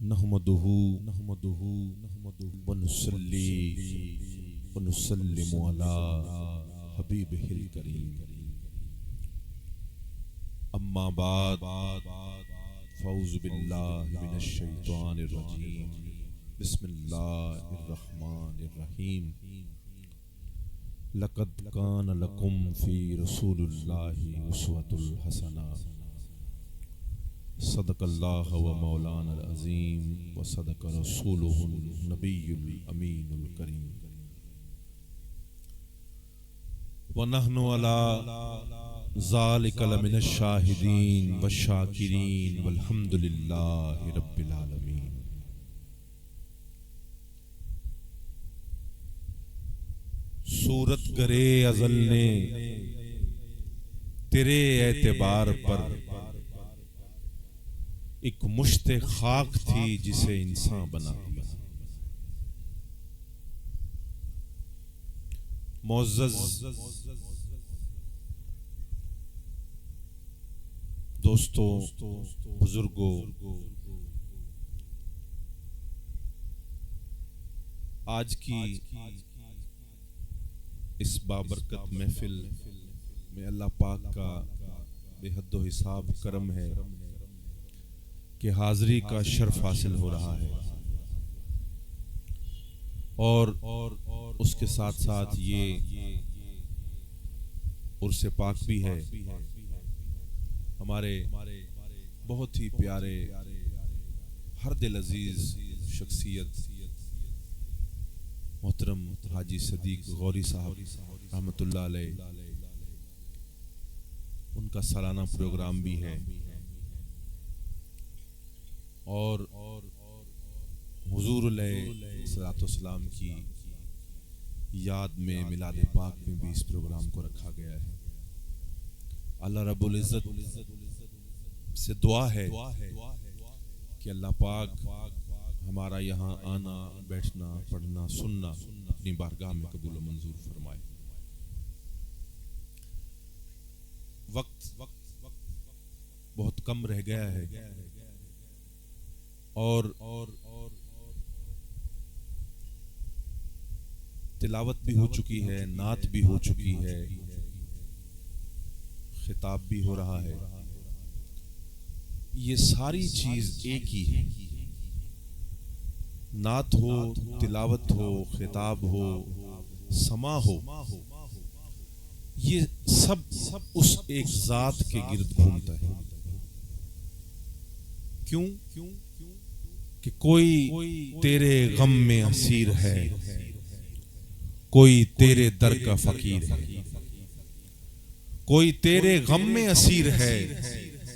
نحمدہ ونصلی ونسلم علی حبیبہ الکریم اما بعد فاعوذ باللہ من الشیطان الرجیم بسم اللہ الرحمن الرحیم لقد کان لکم فی رسول اللہ اسوۃ الحسنہ صدق اللہ و مولانا العظیم و صدق رسولہ النبی الامین الکریم ونحن علی ذالک لمن الشاہدین والشاکرین والحمد للہ رب العالمین۔ صورت گرے ازل نے تیرے اعتبار پر ایک مشت خاک تھی جسے انسان بنا دیا۔ معزز دوستوں، بزرگوں، آج کی اس بابرکت محفل میں اللہ پاک کا بے حد و حساب کرم ہے کہ حاضری کا شرف حاصل ہو رہا ہے، اور اس کے ساتھ ساتھ یہ عرس پاک بھی ہے۔ ہمارے بہت ہی پیارے ہر دل عزیز شخصیت محترم حاجی صدیق غوری صاحب رحمۃ اللہ علیہ، ان کا سالانہ پروگرام بھی ہے، اور حضور علیہ الصلوۃ والسلام کی یاد میں میلاد پاک میں بھی اس پروگرام کو رکھا گیا ہے۔ اللہ رب العزت سے دعا ہے کہ اللہ پاک ہمارا یہاں آنا، بیٹھنا، پڑھنا، سننا اپنی بارگاہ میں قبول و منظور فرمائے۔ وقت بہت کم رہ گیا ہے، اور تلاوت بھی ہو چکی ہے، نعت بھی ہو چکی ہے، خطاب بھی ہو رہا ہے۔ یہ ساری چیز ایک ہی ہے، نعت ہو، تلاوت ہو، خطاب ہو، سما ہو، یہ سب اس ایک ذات کے گرد گھومتا ہے۔ کیوں کہ کوئی تیرے غم میں اسیر ہے، کوئی تیرے در کا فقیر ہے، کوئی تیرے غم میں اسیر ہے،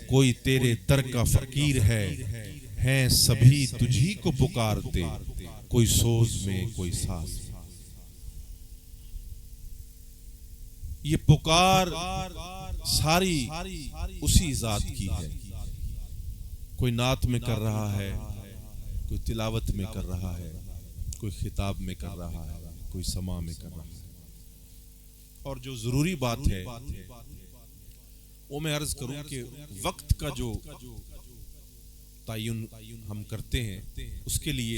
کوئی تیرے در کا فقیر ہے، ہیں سبھی تجھی کو پکارتے، کوئی سوز میں کوئی ساز۔ یہ پکار ساری اسی ذات کی ہے۔ کوئی نعت میں کر رہا ہے، کوئی تلاوت میں کر رہا ہے، کوئی خطاب میں کر رہا ہے، کوئی سما میں کر رہا ہے۔ اور جو ضروری بات ہے وہ میں عرض کروں کہ وقت کا جو تعین ہم کرتے ہیں، اس کے لیے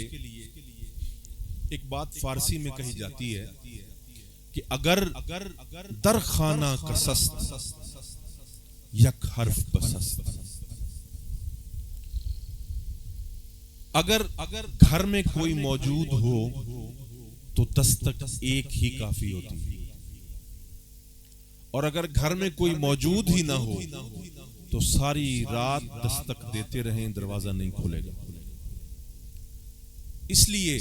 ایک بات فارسی میں کہی جاتی ہے کہ اگر در خانہ کسست یک حرف بسست، اگر گھر میں کوئی موجود ہو تو دستک ایک ہی کافی ہوتی ہے، اور اگر گھر میں کوئی موجود ہی نہ ہو تو ساری رات دستک دیتے رہیں، دروازہ نہیں کھلے گا۔ اس لیے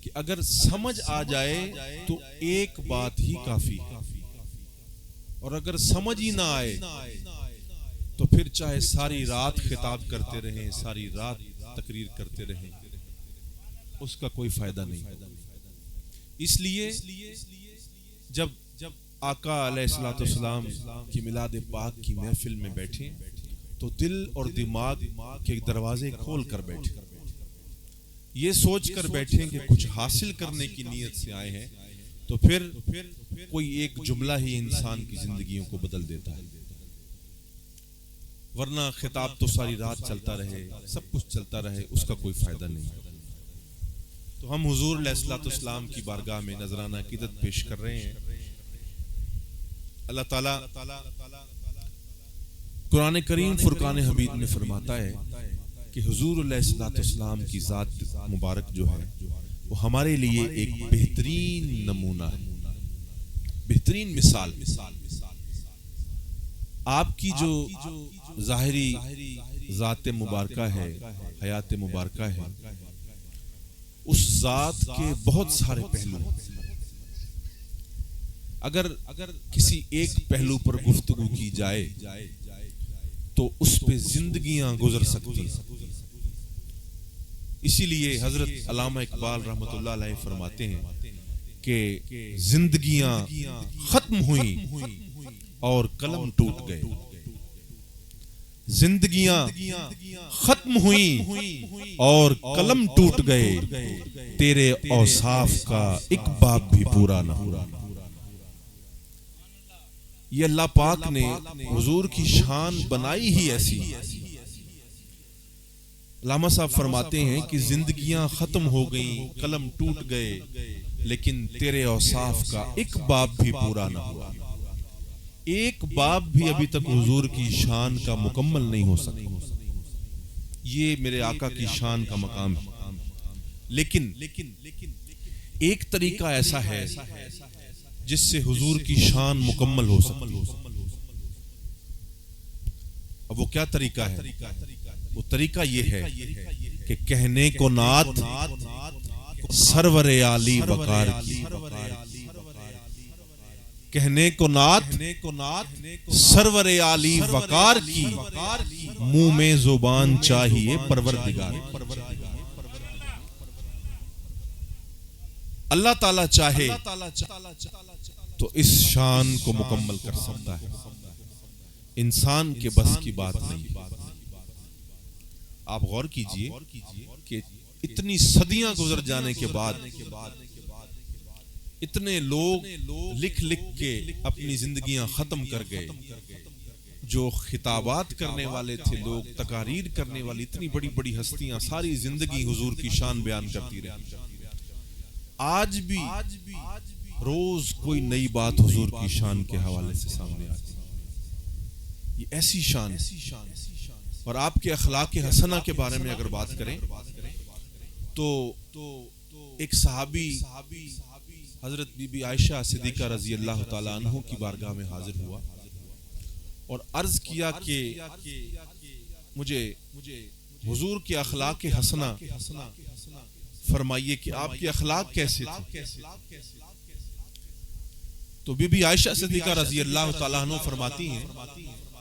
کہ اگر سمجھ آ جائے تو ایک بات ہی کافی ہے، اور اگر سمجھ ہی نہ آئے تو پھر چاہے ساری رات خطاب کرتے رہیں، ساری رات تقریر کرتے رہیں، اس کا کوئی فائدہ نہیں۔ اس لیے جب آقا علیہ الصلوۃ والسلام کی میلاد پاک کی محفل میں بیٹھیں تو دل اور دماغ کے دروازے کھول کر بیٹھیں، یہ سوچ کر بیٹھیں کہ کچھ حاصل کرنے کی نیت سے آئے ہیں، تو پھر کوئی ایک جملہ ہی انسان کی زندگیوں کو بدل دیتا ہے۔ ورنہ خطاب تو ساری رات چلتا رہے، سب کچھ چلتا رہے، اس کا کوئی فائدہ نہیں۔ تو ہم حضور علیہ الصلوۃ والسلام کی بارگاہ میں نذرانہ عقیدت پیش کر رہے ہیں۔ اللہ تعالیٰ قرآن کریم فرقان حمید میں فرماتا ہے کہ حضور علیہ الصلوۃ والسلام کی ذات مبارک جو ہے وہ ہمارے لیے ایک بہترین نمونہ ہے، بہترین مثال۔ آپ کی جو ظاہری ذات مبارکہ ہے، حیات مبارکہ ہے، اس ذات کے بہت سارے پہلو ہیں۔ اگر کسی ایک پہلو پر گفتگو کی جائے تو اس پہ زندگیاں گزر سکتی ہیں۔ اسی لیے حضرت علامہ اقبال رحمۃ اللہ علیہ فرماتے ہیں کہ زندگیاں ختم ہوئیں اور قلم ٹوٹ گئے، زندگیاں ختم ہوئیں اور قلم ٹوٹ گئے، تیرے اوصاف کا ایک باب بھی پورا نہ ہوا۔ یہ اللہ پاک نے حضور کی شان بنائی ہی ایسی۔ علامہ صاحب فرماتے ہیں کہ زندگیاں ختم ہو گئیں، قلم ٹوٹ گئے، لیکن تیرے اوصاف کا ایک باب بھی پورا نہ ہوا۔ ایک باب بھی ابھی تک حضور کی شان کا مکمل نہیں ہو سکا۔ یہ میرے آقا کی شان کا مقام ہے، لیکن ایک طریقہ ایسا ہے جس سے حضور کی شان مکمل ہو سکتی ہے۔ اب وہ کیا طریقہ ہے؟ وہ طریقہ یہ ہے کہ کہنے کو نعت سرور عالی وقار کی، کہنے کو نعت سرور عالی وقار کی، منہ میں زبان چاہیے پروردگار۔ اللہ تعالیٰ چاہے تو اس شان کو مکمل کر سکتا ہے، انسان کے بس کی بات نہیں۔ آپ غور کیجئے کہ اتنی صدیاں گزر جانے کے بعد اتنے لوگ لکھ لکھ کے اپنی زندگیاں ختم کر گئے، جو خطابات کرنے والے تھے لوگ، تقاریر کرنے والی اتنی بڑی بڑی ہستیاں ساری زندگی حضور کی شان بیان کرتی رہی۔ آج بھی روز کوئی نئی بات حضور کی شان کے حوالے سے سامنے آتی ہے۔ یہ ایسی شان ہے۔ اور آپ کے اخلاق حسنہ کے بارے میں اگر بات کریں تو ایک صحابی حضرت بی بی عائشہ صدیقہ رضی اللہ تعالیٰ عنہ کی بارگاہ میں حاضر ہوا اور عرض کیا کہ مجھے حضور کے اخلاق حسنہ فرمائیے کہ آپ کے اخلاق کیسے تھے۔ تو بی بی عائشہ صدیقہ رضی اللہ تعالیٰ عنہ فرماتی ہیں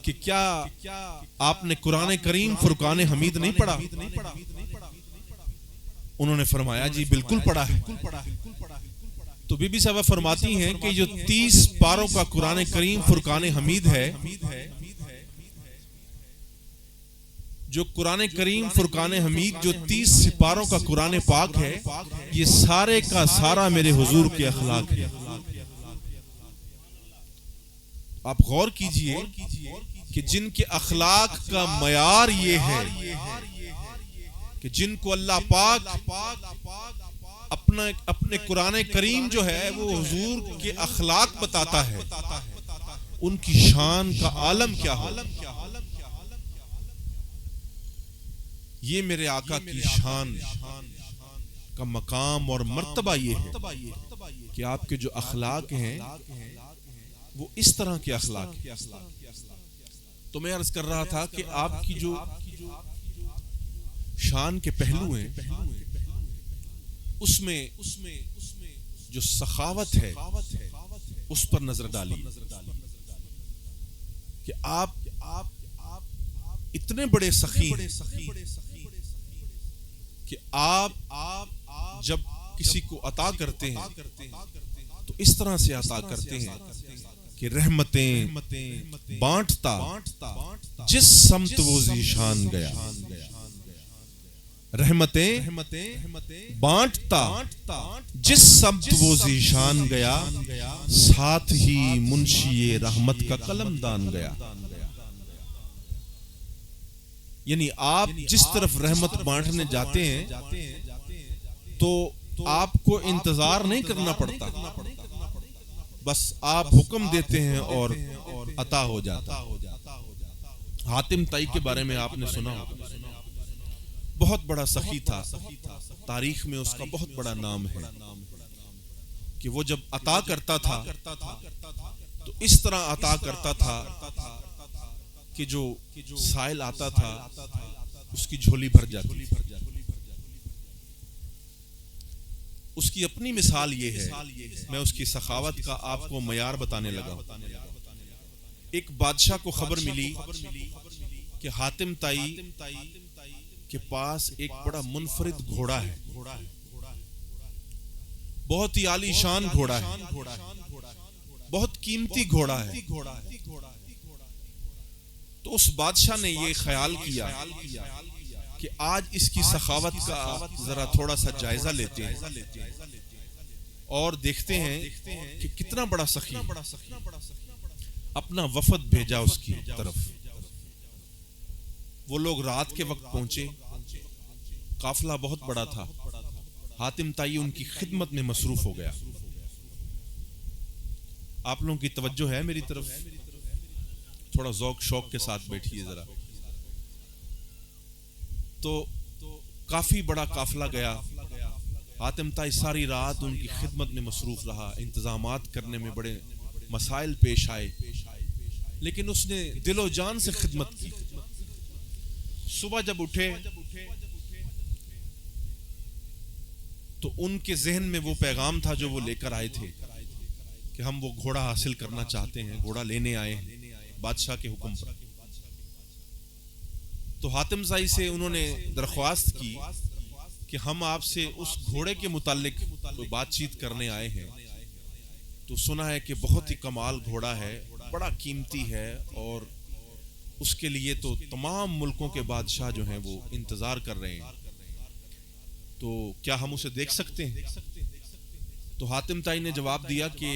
کہ کیا آپ نے قرآن کریم فرقان حمید نہیں پڑھا؟ انہوں نے فرمایا جی بالکل پڑھا ہے۔ تو بی بی صاحبہ فرماتی ہیں کہ جو 30 پاروں کا قرآن کریم فرقان حمید ہے، جو قرآن کریم فرقان حمید جو 30 سپاروں کا قرآن پاک ہے، یہ سارے کا سارا میرے حضور کے اخلاق ہے۔ آپ غور کیجئے کہ جن کے اخلاق کا معیار یہ ہے کہ جن کو اللہ پاک اپنے قرآن کریم جو ہے وہ حضور کے اخلاق بتاتا ہے، ان کی شان کا عالم کیا ہو۔ یہ میرے آقا کی شان کا مقام اور مرتبہ یہ ہے کہ آپ کے جو اخلاق ہیں وہ اس طرح کے اخلاق ہیں۔ تو میں عرض کر رہا تھا کہ آپ کی جو شان کے پہلو ہیں اس میں جو سخاوت ہے اس پر نظر ڈالی کہ آپ اتنے بڑے سخی ہیں کہ آپ جب کسی کو عطا کرتے ہیں تو اس طرح سے عطا کرتے ہیں کہ رحمتیں بانٹتا جس سمت وہ ذیشان گیا، رحمتیں بانٹتا جس سمت وہ ذیشان گیا، ساتھ ہی منشی رحمت کا قلم دان گیا۔ یعنی آپ جس طرف رحمت بانٹنے جاتے ہیں تو آپ کو انتظار نہیں کرنا پڑتا، بس آپ حکم دیتے ہیں اور عطا ہو جاتا۔ حاتم طائی کے بارے میں آپ نے سنا ہوگا، بہت بڑا سخی تھا، تاریخ میں اس کا بہت بڑا نام ہے کہ وہ جب عطا کرتا تھا تو اس طرح عطا کرتا تھا کہ جو سائل آتا تھا اس کی جھولی بھر جاتی۔ اس کی اپنی مثال یہ ہے، میں اس کی سخاوت کا آپ کو معیار بتانے لگا۔ ایک بادشاہ کو خبر ملی کہ حاتم طائی کے پاس ایک بڑا منفرد گھوڑا ہے، بہت ہی عالی شان گھوڑا ہے، بہت قیمتی گھوڑا ہے۔ تو اس بادشاہ نے یہ خیال کیا کہ آج اس کی سخاوت کا ذرا تھوڑا سا جائزہ لیتے ہیں اور دیکھتے ہیں کہ کتنا بڑا سخی ہے۔ اپنا وفد بھیجا اس کی طرف، وہ لوگ رات کے وقت پہنچے، قافلہ بہت بڑا تھا، حاتم طائی ان کی خدمت میں مصروف ہو گیا۔ آپ لوگوں کی توجہ ہے میری طرف؟ تھوڑا ذوق شوق کے ساتھ بیٹھیے ذرا۔ تو کافی بڑا قافلہ گیا، حاتم طائی ساری رات ان کی خدمت میں مصروف رہا، انتظامات کرنے میں بڑے مسائل پیش آئے، لیکن اس نے دل و جان سے خدمت کی۔ صبح جب اٹھے تو ان کے ذہن میں وہ پیغام تھا جو وہ لے کر آئے تھے کہ ہم وہ گھوڑا حاصل کرنا چاہتے ہیں، گھوڑا لینے آئے ہیں بادشاہ کے حکم پر۔ تو حاتم طائی سے انہوں نے درخواست کی کہ ہم آپ سے اس گھوڑے کے متعلق بات چیت کرنے آئے ہیں، تو سنا ہے کہ بہت ہی کمال گھوڑا ہے، بڑا قیمتی ہے، اور اس کے لیے تو تمام ملکوں کے بادشاہ جو ہیں وہ انتظار کر رہے ہیں، تو کیا ہم اسے دیکھ سکتے ہیں؟ تو حاتم طائی نے جواب دیا کہ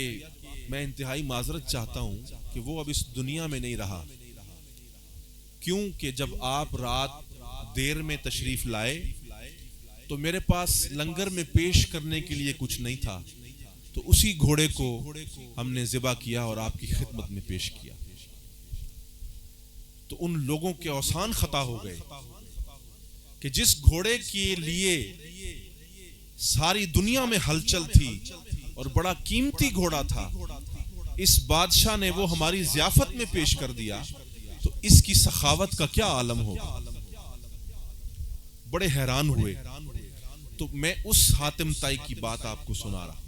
میں انتہائی معذرت چاہتا ہوں کہ وہ اب اس دنیا میں نہیں رہا، کیونکہ جب آپ رات دیر میں تشریف لائے تو میرے پاس لنگر میں پیش کرنے کے لیے کچھ نہیں تھا، تو اسی گھوڑے کو ہم نے ذبح کیا اور آپ کی خدمت میں پیش کیا۔ تو ان لوگوں کے اوسان خطا ہو گئے کہ جس گھوڑے کے لیے ساری دنیا میں ہلچل تھی اور بڑا قیمتی گھوڑا تھا، اس بادشاہ نے وہ ہماری ضیافت میں پیش کر دیا، تو اس کی سخاوت کا کیا عالم ہوگا۔ بڑے حیران ہوئے۔ تو میں اس حاتم طائی کی بات آپ کو سنا رہا۔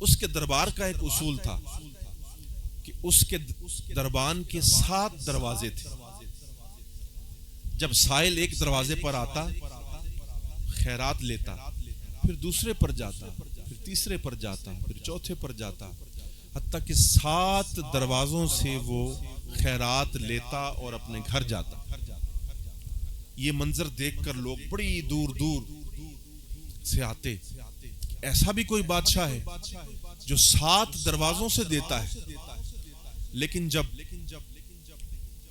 اس کے دربار کا ایک اصول تھا کہ اس کے دربان کے 7 دروازے تھے۔ جب سائل ایک دروازے پر آتا، خیرات لیتا، پھر دوسرے پر جاتا، پھر تیسرے پر جاتا، پھر چوتھے پر جاتا، حتیٰ کہ 7 دروازوں سے وہ خیرات لیتا اور اپنے گھر جاتا۔ یہ منظر دیکھ کر لوگ بڑی دور دور سے آتے، ایسا بھی کوئی بادشاہ ہے جو 7 دروازوں سے دیتا ہے؟ لیکن جب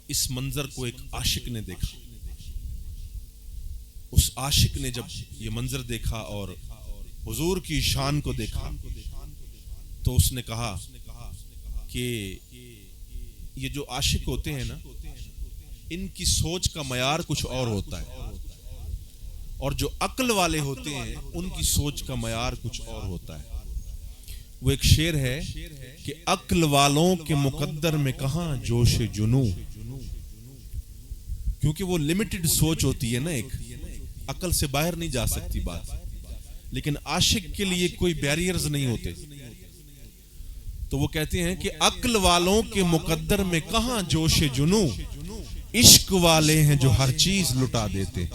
اس منظر کو ایک عاشق نے دیکھا، اس عاشق نے جب یہ منظر دیکھا اور حضور کی شان کو دیکھا، تو اس نے کہا کہ یہ جو عاشق ہوتے ہیں نا، ان کی سوچ کا معیار کچھ اور ہوتا ہے، اور جو عقل والے ہوتے ہیں ان کی سوچ کا معیار کچھ اور ہوتا ہے۔ وہ ایک شعر ہے کہ عقل والوں کے مقدر میں کہاں جوش جنوں، کیونکہ وہ لمیٹڈ سوچ ہوتی ہے نا، ایک عقل سے باہر نہیں جا سکتی بات، لیکن عاشق کے لیے کوئی بیریئرز نہیں ہوتے۔ تو وہ کہتے ہیں کہ عقل والوں کے مقدر میں کہاں جوش جنوں، عشق والے ہیں جو ہر چیز لٹا دیتے۔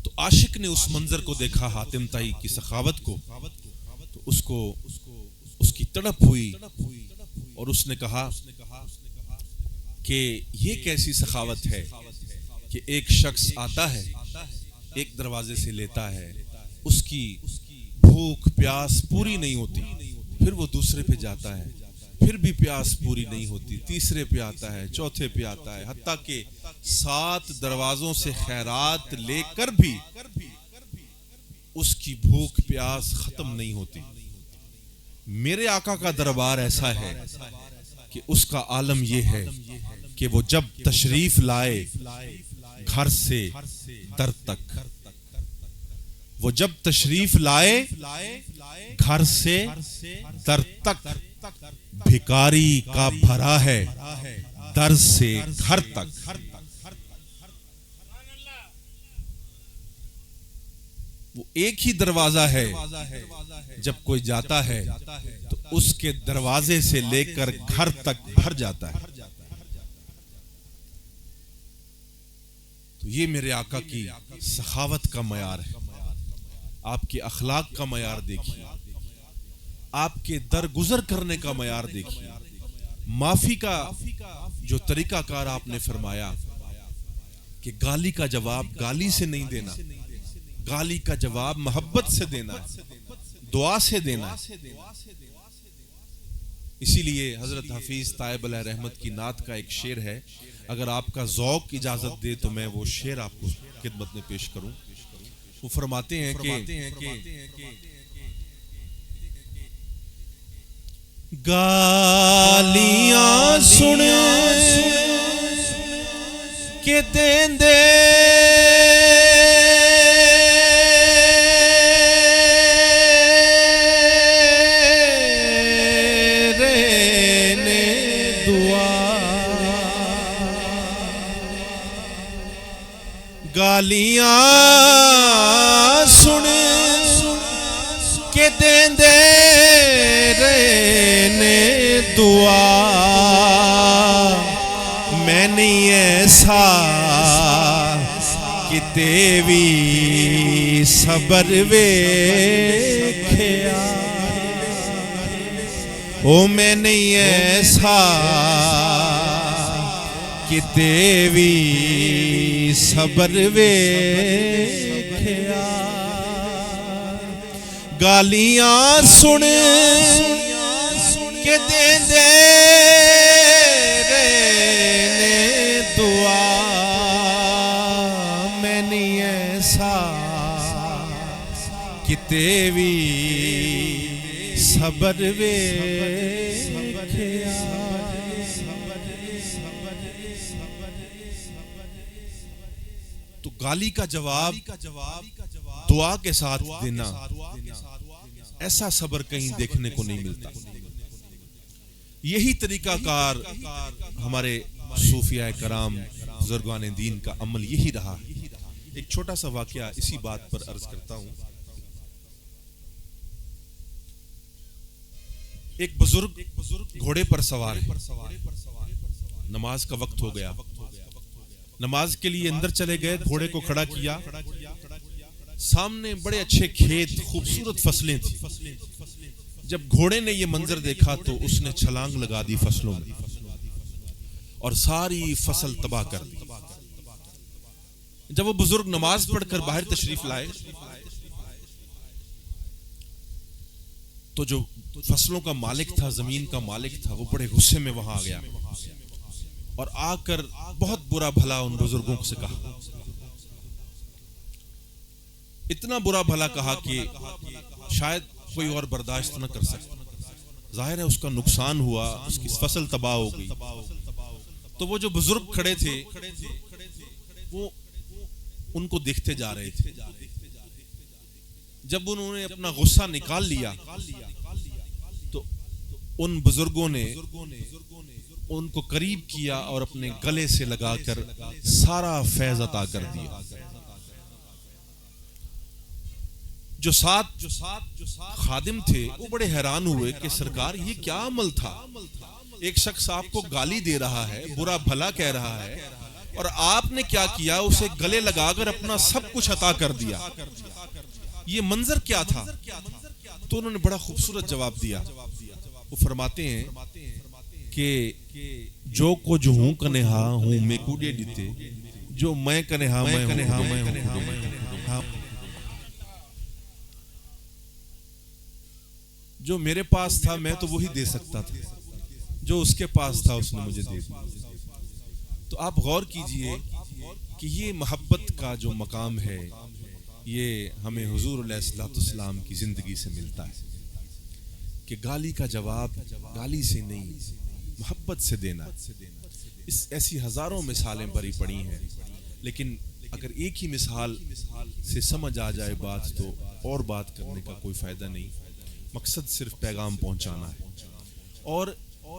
تو عاشق نے اس منظر کو دیکھا، حاتم طائی کی سخاوت کو، تو اس کی تڑپ ہوئی اور اس نے کہا کہ یہ کیسی سخاوت ہے کہ ایک شخص آتا ہے، ایک دروازے سے لیتا ہے، اس کی بھوک پیاس پوری نہیں ہوتی، پھر وہ دوسرے پہ جاتا ہے، پھر بھی پیاس پوری نہیں ہوتی، تیسرے پہ آتا ہے، چوتھے پہ آتا ہے، حتیٰ کہ 7 دروازوں سے خیرات لے کر بھی اس کی بھوک پیاس ختم نہیں ہوتی۔ میرے آقا کا دربار ایسا ہے کہ اس کا عالم یہ ہے کہ وہ جب تشریف لائے گھر سے در تک، وہ جب تشریف لائے گھر سے در تک، بھکاری کا بھرا ہے در سے گھر تک۔ وہ ایک ہی دروازہ ہے، جب کوئی جاتا ہے تو اس کے دروازے سے لے کر گھر تک بھر جاتا ہے۔ تو یہ میرے آقا کی سخاوت کا معیار ہے۔ آپ کے اخلاق کا معیار دیکھیے، آپ کے درگزر کرنے کا معیار دیکھیے، معافی کا جو طریقہ کار آپ نے فرمایا کہ گالی کا جواب گالی سے نہیں دینا، گالی کا جواب محبت سے دینا ہے، دعا سے دینا ہے۔ اسی لیے حضرت حفیظ طائب علیہ رحمت کی نعت کا ایک شعر ہے، اگر آپ کا ذوق اجازت دے تو میں وہ شعر آپ کو خدمت میں پیش کروں۔ وہ فرماتے ہیں کہ گالیاں سن کے دیں دے گالیاں سن کے دیں دے رہنے دعا، میں نہیں ایسا کہ تیوی صبر ویکھیا، او میں نہیں ایسا کہ تیوی صبر ویکھیا، گالیاں سن کے دیں دے رہنے دعا، میں نہیں ایسا کہ تیوی صبر ویکھیا۔ تو گالی کا جواب دعا کے ساتھ دینا، ایسا صبر کہیں دیکھنے کو نہیں ملتا۔ یہی طریقہ کار ہمارے صوفیاء کرام بزرگان دین کا عمل یہی رہا۔ ایک چھوٹا سا واقعہ اسی بات پر عرض کرتا ہوں۔ ایک بزرگ گھوڑے پر سوار ہے، نماز کا وقت ہو گیا، نماز کے لیے اندر چلے گئے، گھوڑے کو کھڑا کیا، سامنے بڑے اچھے کھیت، خوبصورت فصلیں تھیں۔ جب گھوڑے نے یہ منظر دیکھا تو اس نے چھلانگ لگا دی فصلوں میں اور ساری فصل تباہ کر دی۔ جب وہ بزرگ نماز پڑھ کر باہر تشریف لائے تو جو فصلوں کا مالک تھا، زمین کا مالک تھا، وہ بڑے غصے میں وہاں آ گیا اور آ کر بہت برا بھلا ان بزرگوں سے کہا، اتنا برا بھلا کہا کہ شاید کوئی اور برداشت نہ کر سکتا۔ ظاہر ہے اس کا نقصان ہوا، اس کی فصل تباہ ہو گئی۔ تو وہ جو بزرگ کھڑے تھے وہ ان کو دیکھتے جا رہے تھے۔ جب انہوں نے اپنا غصہ نکال لیا تو ان بزرگوں نے ان کو قریب کیا اور اپنے گلے سے لگا کر سارا فیض عطا کر دیا۔ جو سات خادم تھے وہ بڑے حیران ہوئے کہ سرکار یہ کیا عمل تھا؟ ایک شخص آپ کو گالی دے رہا ہے، برا بھلا کہہ رہا ہے، اور آپ نے کیا کیا؟ اسے گلے لگا کر اپنا سب کچھ عطا کر دیا۔ یہ منظر کیا تھا؟ تو انہوں نے بڑا خوبصورت جواب دیا۔ وہ فرماتے ہیں کہ جو کچھ ہوں کنہا ہوں میں کوڈے دیتے جو میں کنہا میں ہوں جو میرے پاس تھا میں تو وہی دے سکتا تھا، جو اس کے پاس تھا اس نے مجھے دے دیا۔ تو آپ غور کیجئے کہ یہ محبت کا جو مقام ہے یہ ہمیں حضور علیہ الصلوۃ والسلام کی زندگی سے ملتا ہے کہ گالی کا جواب گالی سے نہیں محبت سے دینا۔ اس ایسی ہزاروں مثالیں بری پڑی ہیں، لیکن اگر ایک ہی مثال سے سمجھ آ جائے بات تو اور بات کرنے کا کوئی فائدہ نہیں، مقصد صرف پیغام پہنچانا ہے۔ اور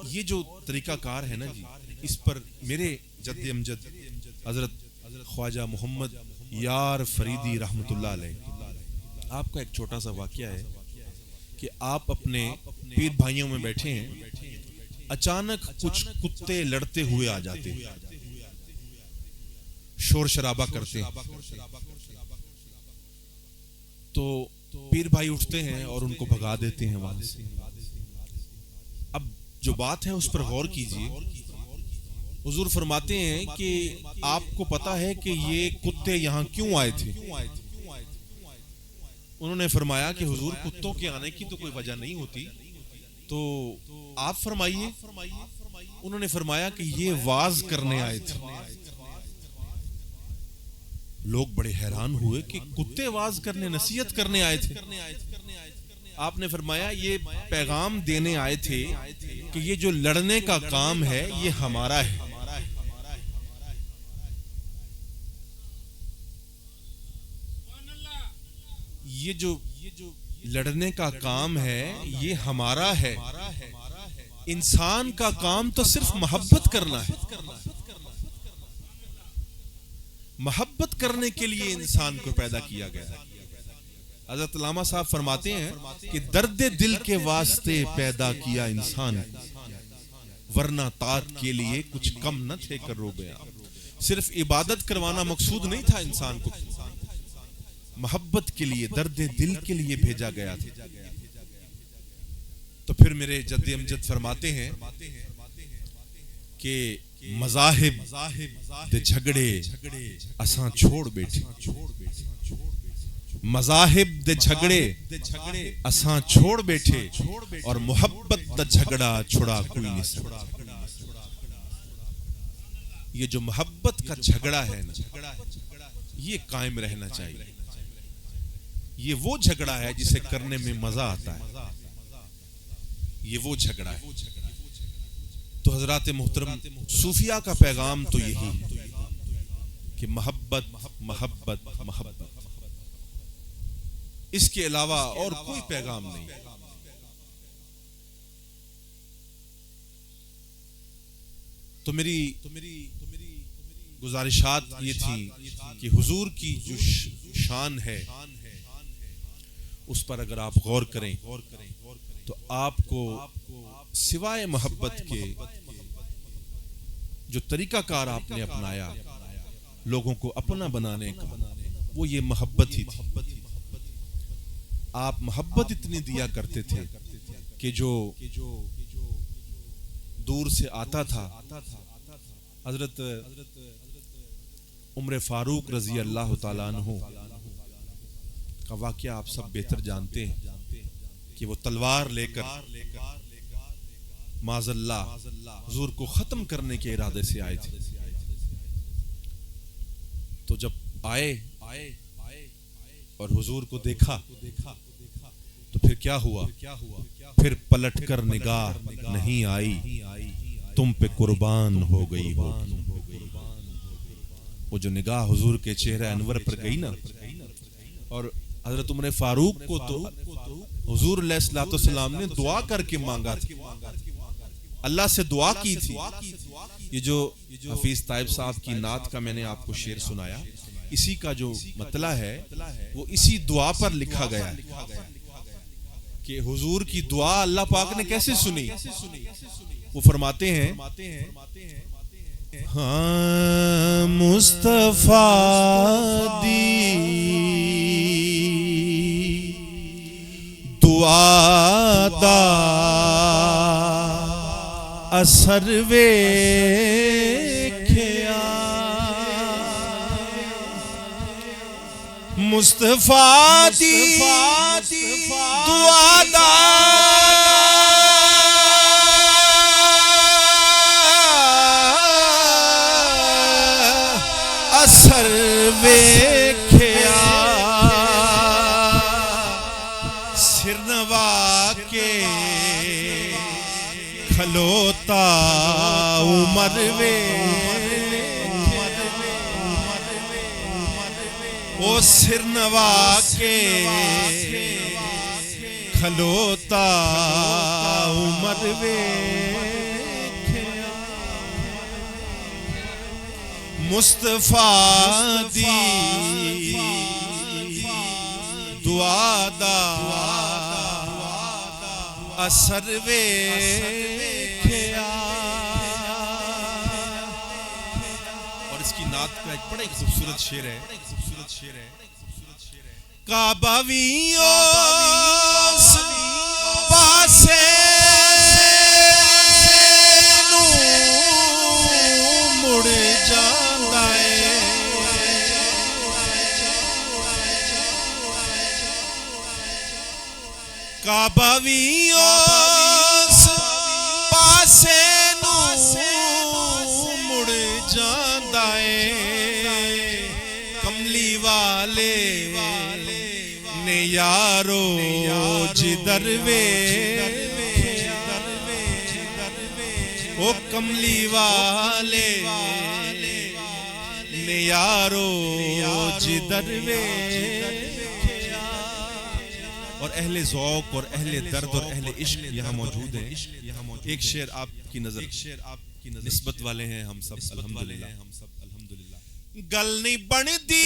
یہ جو طریقہ کار ہے نا جی، اس پر میرے جد امجد حضرت خواجہ محمد یار فریدی رحمۃ اللہ علیہ، آپ کا ایک چھوٹا سا واقعہ ہے کہ آپ اپنے پیر بھائیوں میں بیٹھے ہیں، اچانک کچھ کتے لڑتے ہوئے آ جاتے ہیں، شور شرابہ کرتے ہیں، تو پیر بھائی اٹھتے ہیں اور ان کو بھگا دیتے ہیں وہاں سے۔ اب جو بات ہے اس پر غور کیجئے، حضور فرماتے ہیں کہ آپ کو پتا ہے کہ یہ کتے یہاں کیوں آئے تھے؟ انہوں نے فرمایا کہ حضور کتوں کے آنے کی تو کوئی وجہ نہیں ہوتی، تو آپ فرمائیے۔ انہوں نے فرمایا کہ یہ واز کرنے آئے تھے۔ لوگ بڑے حیران ہوئے کہ کتے واز کرنے نصیحت کرنے آئے تھے۔ آپ نے فرمایا یہ پیغام دینے آئے تھے کہ یہ جو لڑنے کا کام ہے یہ ہمارا ہے، یہ جو لڑنے کا کام ہے یہ ہمارا ہے۔ انسان کا کام تو صرف محبت کرنا ہے، محبت کرنے کے لیے انسان کو پیدا کیا گیا ہے۔ حضرت علامہ صاحب فرماتے ہیں کہ درد دل کے واسطے پیدا کیا انسان، ورنہ طاعت کے لیے کچھ کم نہ تھے کر رو گیا۔ صرف عبادت کروانا مقصود نہیں تھا انسان کو، محبت کے لیے درد دل کے لیے بھیجا گیا تھا۔ تو پھر میرے جد امجد فرماتے ہیں کہ مذاہب دے جھگڑے اساں چھوڑ بیٹھے، مذاہب دے جھگڑے اساں چھوڑ بیٹھے، اور محبت دا جھگڑا چھڑا کوئی نہیں سکتا۔ یہ جو محبت کا جھگڑا ہے نا یہ قائم رہنا چاہیے۔ یہ وہ جھگڑا ہے جسے کرنے میں مزہ آتا ہے، یہ وہ جھگڑا ہے۔ تو حضرات محترم، صوفیہ کا پیغام تو یہی ہے کہ محبت محبت محبت، اس کے علاوہ اور کوئی پیغام نہیں۔ تو میری گزارشات یہ تھی کہ حضور کی جو شان ہے اس پر اگر آپ غور کریں تو آپ کو سوائے محبت کے جو طریقہ کار آپ نے اپنایا لوگوں کو اپنا بنانے کا، وہ یہ محبت ہی تھی۔ آپ محبت اتنی دیا کرتے تھے کہ جو دور سے آتا تھا، حضرت عمر فاروق رضی اللہ تعالیٰ عنہ کا واقعہ آپ سب بہتر جانتے ہیں کہ وہ تلوار لے کر معاذ اللہ حضور کو ختم کرنے کے ارادے سے آئے تھے۔ تو جب آئے اور حضور کو دیکھا تو پھر کیا ہوا؟ پھر پلٹ کر نگاہ نہیں آئی، تم پہ قربان ہو گئی ہو۔ وہ جو نگاہ حضور کے چہرہ انور پر گئی نا، اور حضرت عمر فاروق کو تو حضور علیہ الصلوۃ والسلام نے دعا کر کے مانگا تھا، اللہ سے دعا کی تھی۔ یہ جو حفیظ طائب صاحب کی نعت کا میں نے آپ کو شعر سنایا، اسی کا جو مطلع ہے وہ اسی دعا پر لکھا گیا ہے کہ حضور کی دعا اللہ پاک نے کیسے سنی۔ وہ فرماتے ہیں ہاں مصطفیٰ دی دعا دا اثر ویکھیا مصطفیٰ دی دعا دا اثر ویکھیا سر نوا کے کھلوتا عمر او سر نوا کے کھلوتا عمر مصطفیٰ دی دعا دا اثر ویکھیا اور اس کی نعت کا ایک بڑا ایک خوبصورت شعر ہے کعبہ ویوں پاسے نو مڑ جاندا ہے کعبہ ویوں پاسے نو مڑ جاندا ہے کملی والے نے یارو جدر ویکھیا او کملی والے نے یارو جدر ویکھیا اور اہل ذوق اور اہل درد اور اہل عشق یہاں موجود ہیں ایک شعر آپ کی نظر نسبت والے ہیں ہم سب الحمدللہ گل نہیں بندی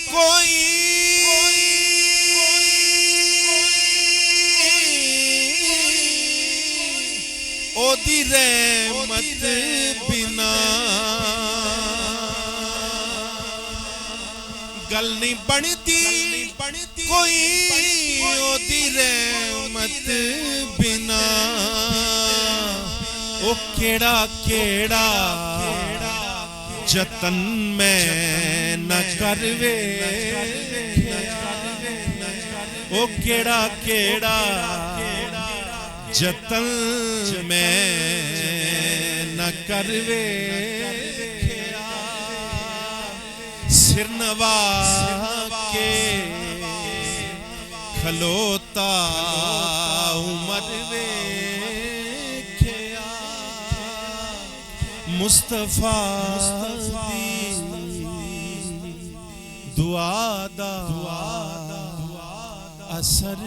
کوئی او دی رحمت بنا گل نہیں بندی کوئی او دی رحمت بنا او کیڑا کیڑا جتن میں نہ کروے او کیڑا کیڑا جتن میں نہ کروے سر نوا کے کھلوتا عمر ویکھیا مصطفیٰ دی دعا دا اثر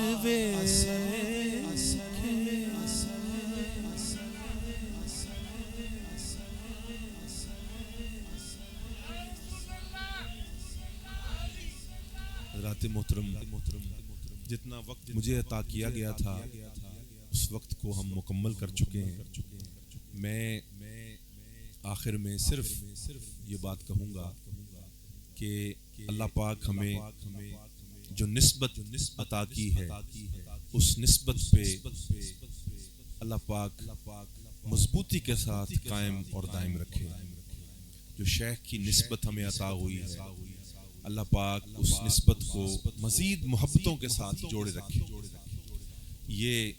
حضرات محترم جتنا وقت مجھے عطا کیا گیا تھا اس وقت کو ہم مکمل کر چکے ہیں میں آخر میں صرف یہ بات کہوں گا کہ اللہ پاک ہمیں جو نسبت عطا کی ہے اس نسبت پہ اللہ پاک مضبوطی کے ساتھ قائم اور دائم رکھے جو شیخ کی نسبت ہمیں عطا ہوئی ہے اللہ پاک اس نسبت کو مزید محبتوں کے ساتھ جوڑے رکھے یہ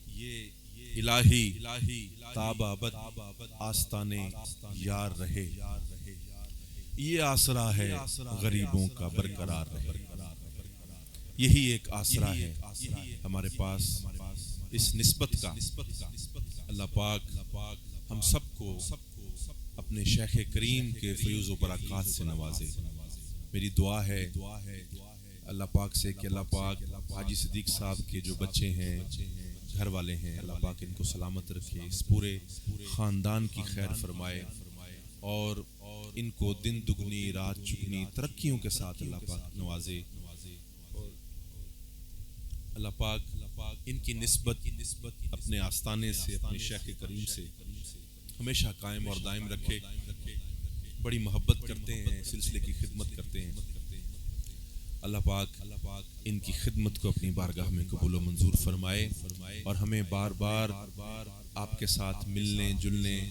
الہی تابابد آستانے یار رہے یہ آسرا ہے غریبوں کا برقرار رہے یہی ایک آسرا ہے ہمارے پاس اس نسبت کا اللہ پاک ہم سب کو اپنے شیخ کریم کے فیوز و برکات سے نوازے میری دعا ہے اللہ پاک سے کہ اللہ پاک حاجی صدیق صاحب کے جو بچے ہیں گھر والے ہیں اللہ پاک ان کو سلامت رکھے اس پورے خاندان کی خیر فرمائے اور ان کو دن دگنی رات چگنی ترقیوں کے ساتھ اللہ پاک نوازے اللہ پاک ان کی نسبت اپنے آستانے سے اپنے شیخ کریم سے ہمیشہ قائم اور دائم رکھے بڑی محبت کرتے ہیں سلسلے کی خدمت کرتے ہیں اللہ پاک ان کی خدمت کو اپنی بارگاہ میں قبول و منظور فرمائے اور ہمیں بار بار آپ کے ساتھ ملنے جلنے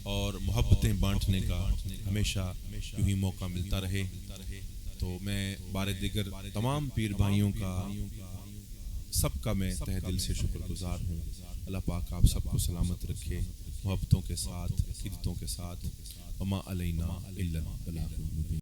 اور محبتیں بانٹنے کا ہمیشہ یوں ہی موقع ملتا رہے. تو میں بار دیگر تمام پیر بھائیوں کا سب کا میں تہ دل سے شکر گزار ہوں. اللہ پاک آپ سب کو سلامت رکھے محبتوں کے ساتھ عقیدتوں کے ساتھ. وما علینا الا البلاغ المبین.